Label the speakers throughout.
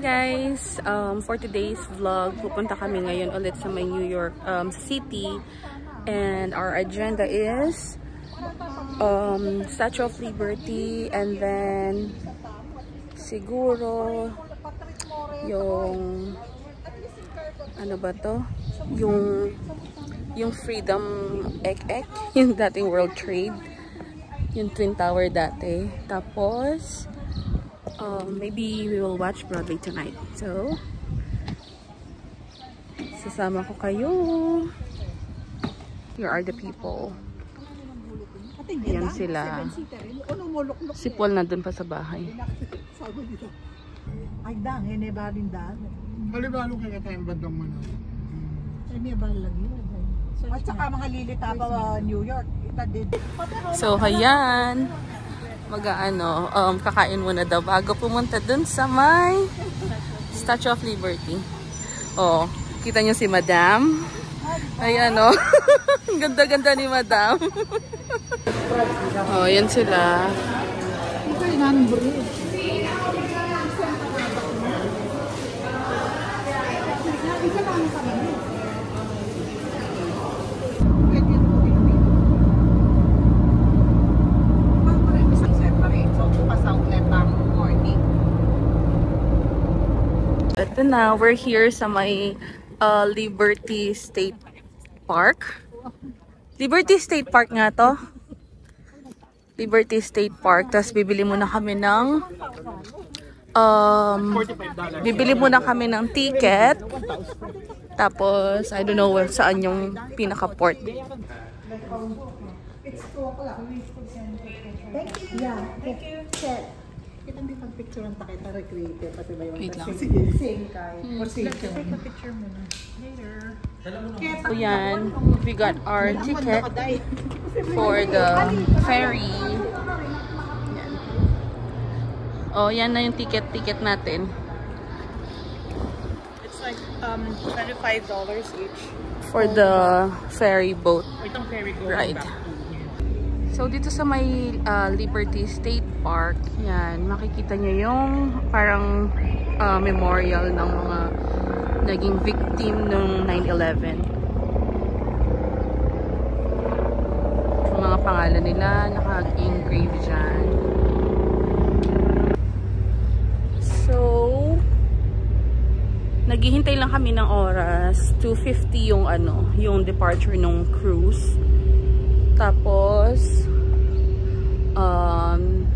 Speaker 1: guys! For today's vlog, pupunta kami ngayon ulit sa may New York City. And our agenda is Statue of Liberty, and then siguro yung ano ba to? Yung Freedom Ek, yung dating World Trade, yung Twin Tower dati. Tapos maybe we will watch Broadway tonight. So sasama ko kayo. Here are the people. Yan sila. Si Paul na dun pa sa bahay.
Speaker 2: Ay dang, hindi ba rin dang?
Speaker 3: Halibalo kaya tayong bandang mo na.
Speaker 2: Hindi ba lagi? At saka mga lilita pa New York.
Speaker 1: So, ayan. Kakain muna daw bago pumunta dun sa may Statue of Liberty. Oh, kita nyo si Madam. Ayan, oh. Ganda-ganda ni Madam. Oh, yan sila. Ito na, we're here sa may Liberty State Park. Liberty State Park nga to. Liberty State Park. Tapos bibili muna kami ng ticket. Tapos I don't know saan yung pinaka-port.
Speaker 2: It's 2 o'clock. Thank you. Yeah, thank you. Kita hindi pag-picture ang takita recreative pati ba yung same kind. Take a picture muna. Later.
Speaker 1: So yan, we got our ticket for the ferry. Yan. Oh, yan na yung ticket natin.
Speaker 2: It's like $25 each.
Speaker 1: For the ferry boat
Speaker 2: Itong ferry go
Speaker 1: ride. So, dito sa may Liberty State Park, yan, makikita nyo yung parang memorial ng mga naging victim ng 9/11. Yung mga pangalan nila naka-engrave dyan. So, naghihintay lang kami ng oras. 2:50 yung departure ng cruise. Tapos,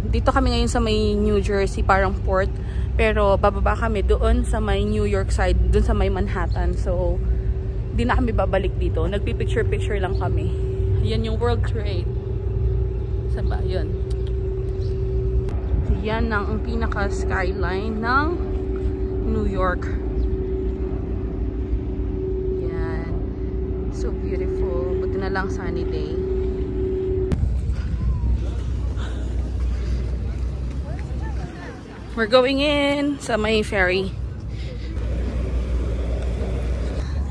Speaker 1: dito kami ngayon sa may New Jersey, parang port. Pero, bababa kami doon sa may New York side, doon sa may Manhattan. So, di na kami babalik dito. Nagpipicture-picture lang kami. Yan yung World Trade. Saan ba? Yun. Yan ang pinaka-skyline ng New York. Yan. So beautiful. Buti na lang sunny day. We're going in sa may ferry.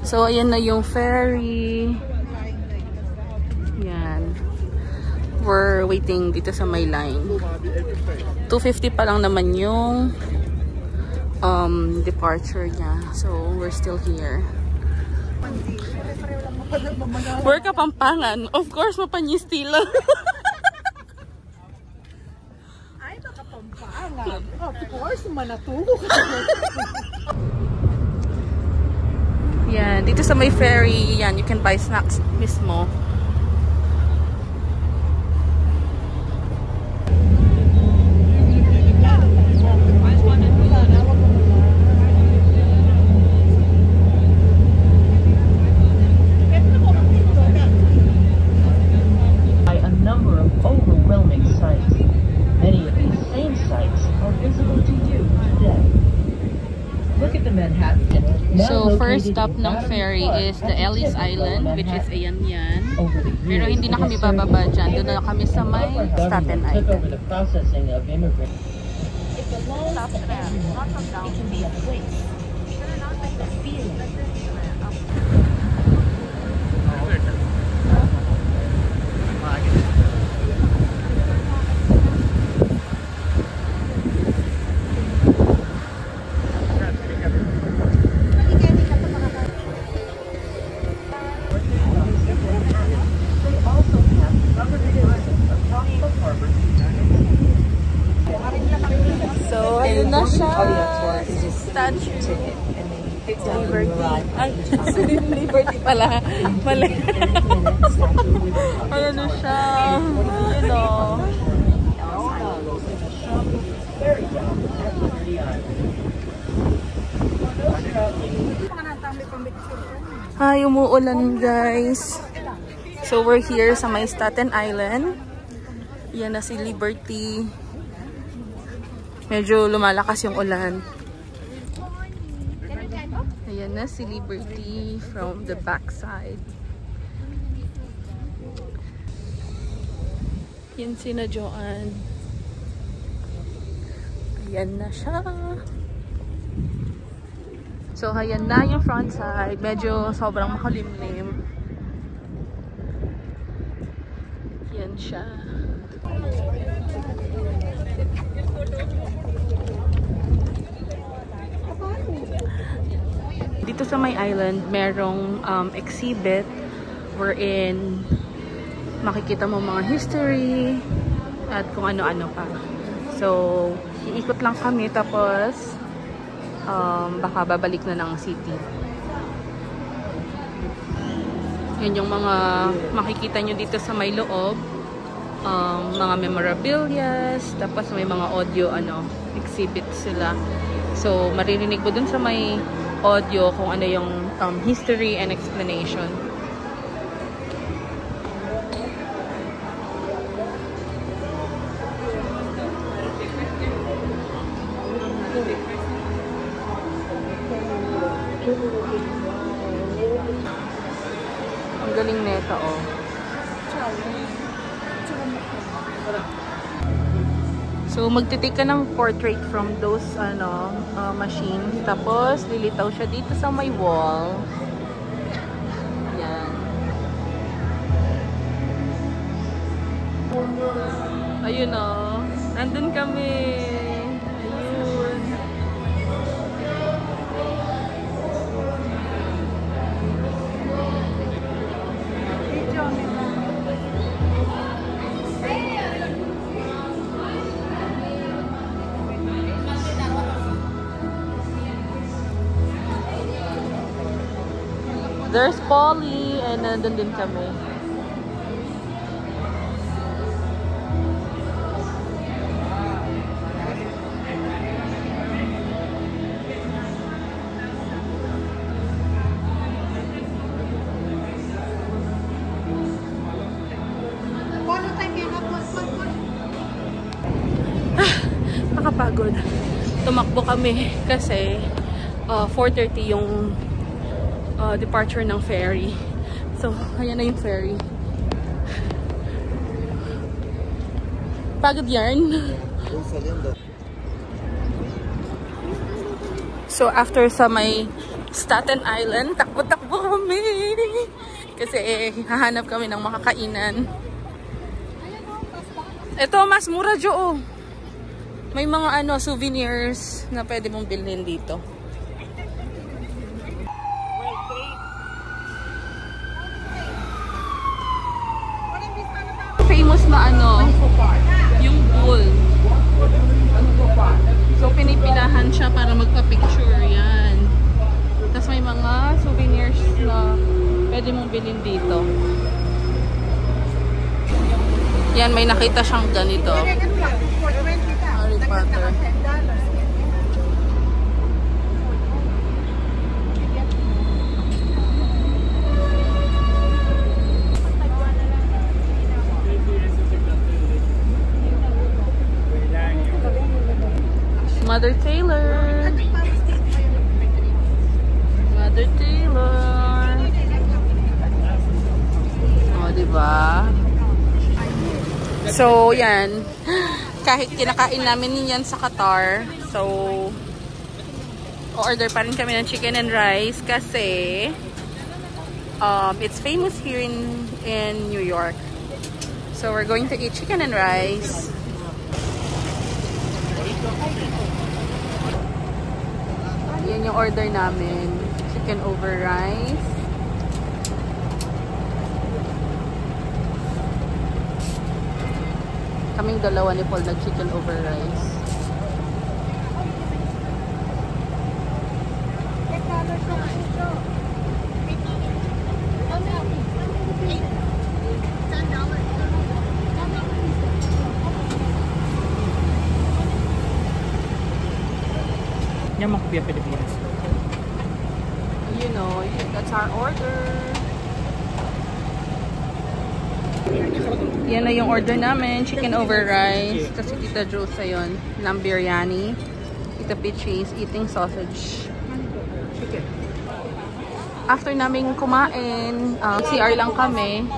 Speaker 1: So, ayan na yung ferry. Yan. We're waiting dito sa may line. 2:50 pa lang naman yung departure niya. So, we're still here. We're Kapampangan. Of course, Mapanyistila.
Speaker 2: Of course, manatulog.
Speaker 1: Yan, dito sa may ferry, yan, you can buy snacks mismo.
Speaker 4: By a number of overwhelming sights. Many of these same sights are visible to you today. Look at the Manhattan.
Speaker 1: So, first stop ng ferry is the Ellis Island, which is ayan yan. Pero hindi na kami bababa dyan. Doon na kami sa may Staten Island.
Speaker 4: It's a long stop, it can be a place, a feeling.
Speaker 1: na siya.
Speaker 4: Audio tour is just
Speaker 1: Statue.
Speaker 4: ticket, and then you pick down
Speaker 1: Liberty.
Speaker 4: when you arrive.
Speaker 1: Ay, Liberty pala. Mali. Ayan na siya. Ayun o.
Speaker 4: Very young at Liberty Island.
Speaker 1: Ay, umuulan guys. So we're here sa may Staten Island. Yan na si Liberty. Medyo lumalakas yung ulan. Ayan na si Liberty from the backside. Yan si na Joanne. Ayan na siya. So, ayan na yung front side. Medyo sobrang makulimlim. Yan siya. Dito sa may island, merong exhibit wherein makikita mo mga history at kung ano-ano pa. So, iikot lang kami tapos baka babalik na ng city. Yan yung mga makikita nyo dito sa may loob. Mga memorabilia, tapos may mga audio exhibit sila. So, maririnig mo dun sa may audio kung ano yung history and explanation. Ang galing neta, oh. So, magtitake ka ng portrait from those machines. Tapos, lilitaw siya dito sa may wall. Yan. Ayun, oh. Nandun kami. Ayun. There's Polly, and nandun din kami. Nakapagod. Tumakbo kami kasi 4:30 yung departure ng ferry. So, ayan na yung ferry. Pagod yarn. So, after sa may Staten Island, takbo-takbo kami. Kasi hahanap kami ng makakainan. Ito, mas mura jo. May mga souvenirs na pwede mong bilhin dito. Famous na yung pool. So pinipilahan siya para magpa-picture yan. Tapos may mga souvenirs na pwede mong bilhin dito. Yan, may nakita siyang ganito. Harry Potter. Mother Taylor. Mother Taylor. Oh, diba? So, yan. Kahit kinakain namin yan sa Qatar. So, order pa rin kami ng chicken and rice kasi it's famous here in New York. So, we're going to eat chicken and rice. Yan yung order namin. Chicken over rice. Kaming dalawa ni Paul nag-chicken over rice.
Speaker 5: Yan mga Kuya Pilipinas.
Speaker 1: You know, that's our order. Yan na yung order namin. Chicken over rice. Kasi Tita Josa yun. Ng biryani. Tita Peach eating sausage. After naming kumain, CR lang kami.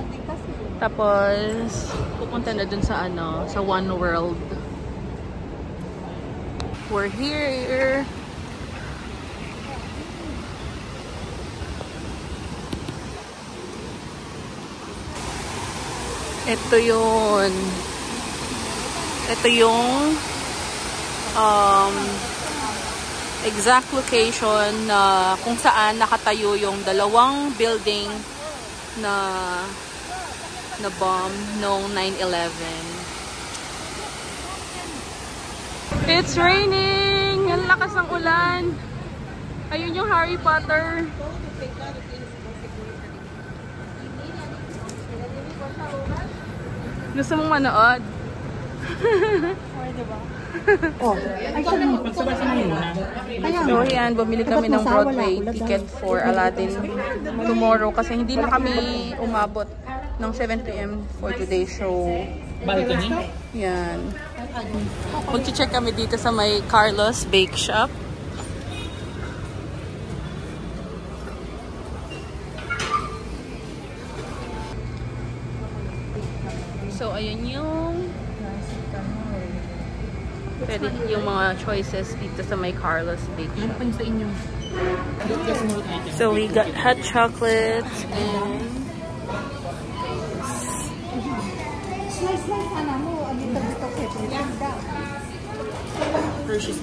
Speaker 1: Tapos, pupunta na dun sa sa One World. We're here. Ito yun. Ito yung exact location na kung saan nakatayo yung dalawang building na bomb noong 9/11. It's raining! Ang lakas ng ulan! Ayun yung Harry Potter. Gusto mong manood? So yan, bumili kami ng Broadway ticket for Aladdin tomorrow kasi hindi na kami umabot ng 7 PM for today's show.
Speaker 5: Balcony?
Speaker 1: Yan. Mag-check kami dito sa may Carlos Bake Shop. So ayun yung mga choices dito sa may Carlos Bake Shop. So we got hot chocolates and
Speaker 2: Slice sana mo. Ano yung gusto ko?
Speaker 5: Hershey's.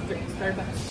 Speaker 5: Starbucks.